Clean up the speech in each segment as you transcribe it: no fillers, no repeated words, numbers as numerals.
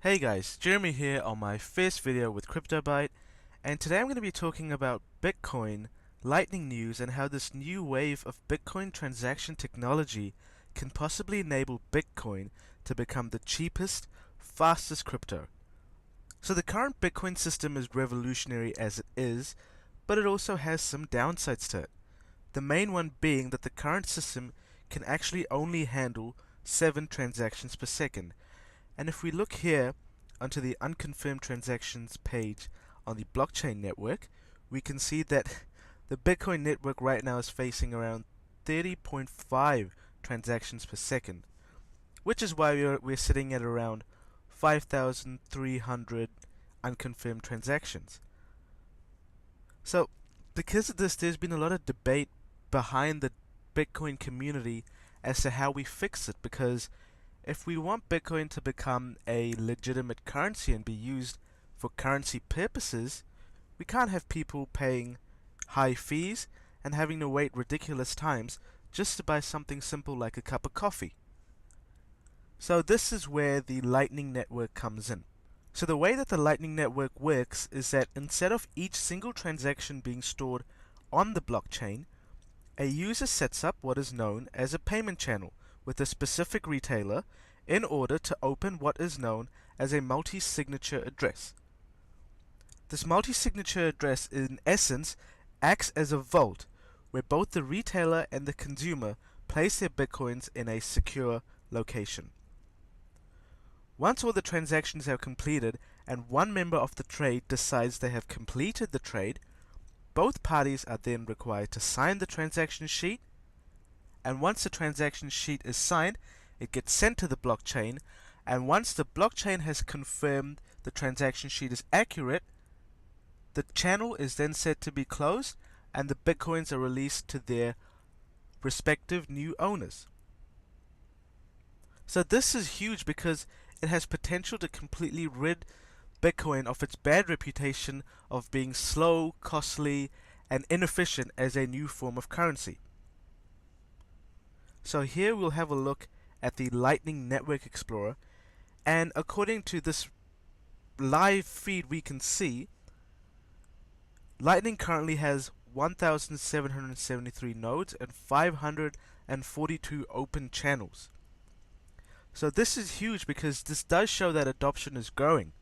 Hey guys, Jeremy here on my first video with CryptoByte, and today I'm going to be talking about Bitcoin, Lightning news, and how this new wave of Bitcoin transaction technology can possibly enable Bitcoin to become the cheapest, fastest crypto. So the current Bitcoin system is revolutionary as it is, but it also has some downsides to it. The main one being that the current system can actually only handle 7 transactions per second. And if we look here onto the unconfirmed transactions page on the blockchain network, we can see that the Bitcoin network right now is facing around 30.5 transactions per second, which is why we're sitting at around 5,300 unconfirmed transactions. So, because of this, there's been a lot of debate behind the Bitcoin community as to how we fix it, because if we want Bitcoin to become a legitimate currency and be used for currency purposes, we can't have people paying high fees and having to wait ridiculous times just to buy something simple like a cup of coffee. So this is where the Lightning Network comes in. So the way that the Lightning Network works is that instead of each single transaction being stored on the blockchain, a user sets up what is known as a payment channel with a specific retailer in order to open what is known as a multi-signature address. This multi-signature address in essence acts as a vault where both the retailer and the consumer place their bitcoins in a secure location. Once all the transactions are completed and one member of the trade decides they have completed the trade, both parties are then required to sign the transaction sheet, and once the transaction sheet is signed, it gets sent to the blockchain, and once the blockchain has confirmed the transaction sheet is accurate, the channel is then said to be closed and the bitcoins are released to their respective new owners. So this is huge because it has potential to completely rid Bitcoin of its bad reputation of being slow, costly, and inefficient as a new form of currency. So here we'll have a look at the Lightning Network Explorer, and according to this live feed we can see, Lightning currently has 1,773 nodes and 542 open channels. So this is huge because this does show that adoption is growing.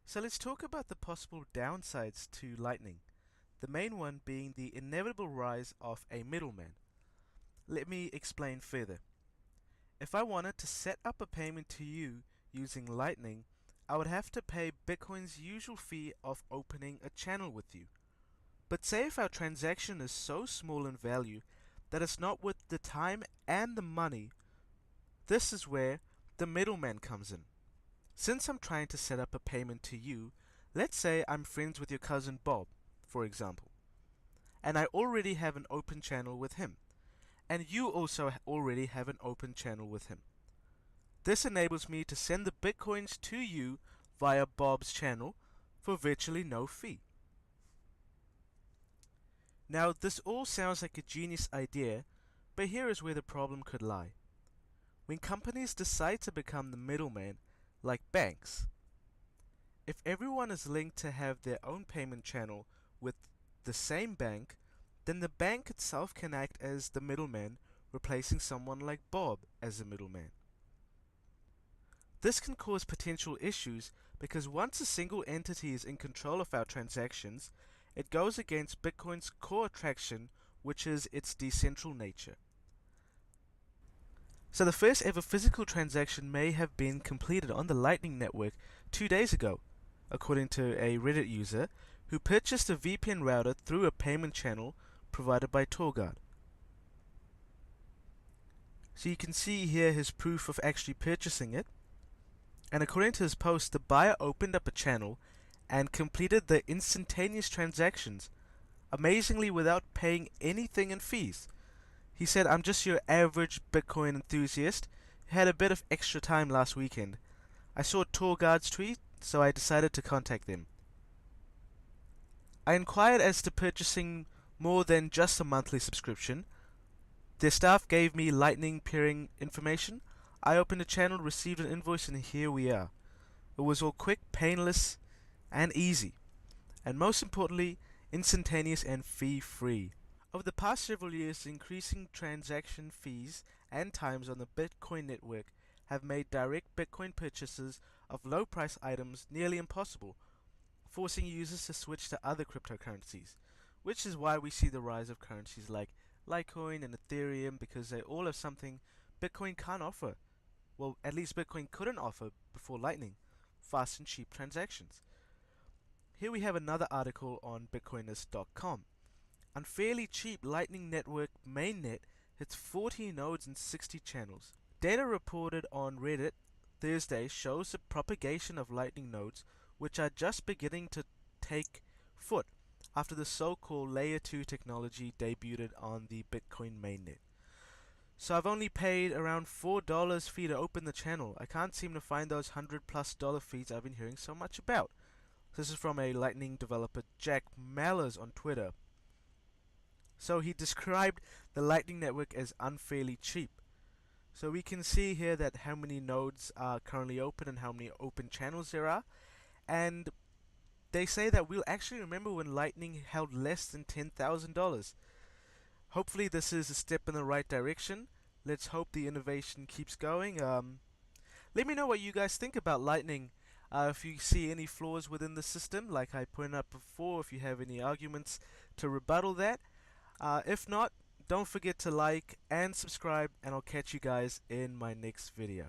So let's talk about the possible downsides to Lightning, the main one being the inevitable rise of a middleman. Let me explain further. If I wanted to set up a payment to you using Lightning, I would have to pay Bitcoin's usual fee of opening a channel with you. But say if our transaction is so small in value that it's not worth the time and the money, this is where the middleman comes in. Since I'm trying to set up a payment to you, let's say I'm friends with your cousin Bob, for example, and I already have an open channel with him, and you also already have an open channel with him. This enables me to send the bitcoins to you via Bob's channel for virtually no fee. Now, this all sounds like a genius idea, but here is where the problem could lie. When companies decide to become the middleman, like banks, if everyone is linked to have their own payment channel with the same bank, then the bank itself can act as the middleman, replacing someone like Bob as the middleman. This can cause potential issues because once a single entity is in control of our transactions, it goes against Bitcoin's core attraction, which is its decentral nature. So the first ever physical transaction may have been completed on the Lightning Network 2 days ago, according to a Reddit user who purchased a VPN router through a payment channel provided by TorGuard. So you can see here his proof of actually purchasing it, and according to his post, the buyer opened up a channel and completed the instantaneous transactions, amazingly without paying anything in fees. He said, "I'm just your average Bitcoin enthusiast who had a bit of extra time last weekend. I saw TorGuard's tweet, so I decided to contact them. I inquired as to purchasing more than just a monthly subscription. Their staff gave me Lightning peering information. I opened a channel, received an invoice, and here we are. It was all quick, painless, and easy. And most importantly, instantaneous and fee-free. Over the past several years, increasing transaction fees and times on the Bitcoin network have made direct Bitcoin purchases of low-price items nearly impossible, forcing users to switch to other cryptocurrencies, which is why we see the rise of currencies like Litecoin and Ethereum, because they all have something Bitcoin can't offer. Well, at least Bitcoin couldn't offer before Lightning: fast and cheap transactions. Here we have another article on Bitcoinist.com. Unfairly cheap Lightning Network mainnet hits 40 nodes and 60 channels. Data reported on Reddit Thursday shows the propagation of Lightning nodes, which are just beginning to take foot after the so-called Layer 2 technology debuted on the Bitcoin mainnet. So I've only paid around $4 fee to open the channel. I can't seem to find those $100+ fees I've been hearing so much about. This is from a Lightning developer, Jack Mallers, on Twitter. So he described the Lightning Network as unfairly cheap. So we can see here that how many nodes are currently open and how many open channels there are. And they say that we'll actually remember when Lightning held less than $10,000. Hopefully this is a step in the right direction. Let's hope the innovation keeps going. Let me know what you guys think about Lightning. If you see any flaws within the system, like I pointed out before, if you have any arguments to rebuttal that. If not, don't forget to like and subscribe, and I'll catch you guys in my next video.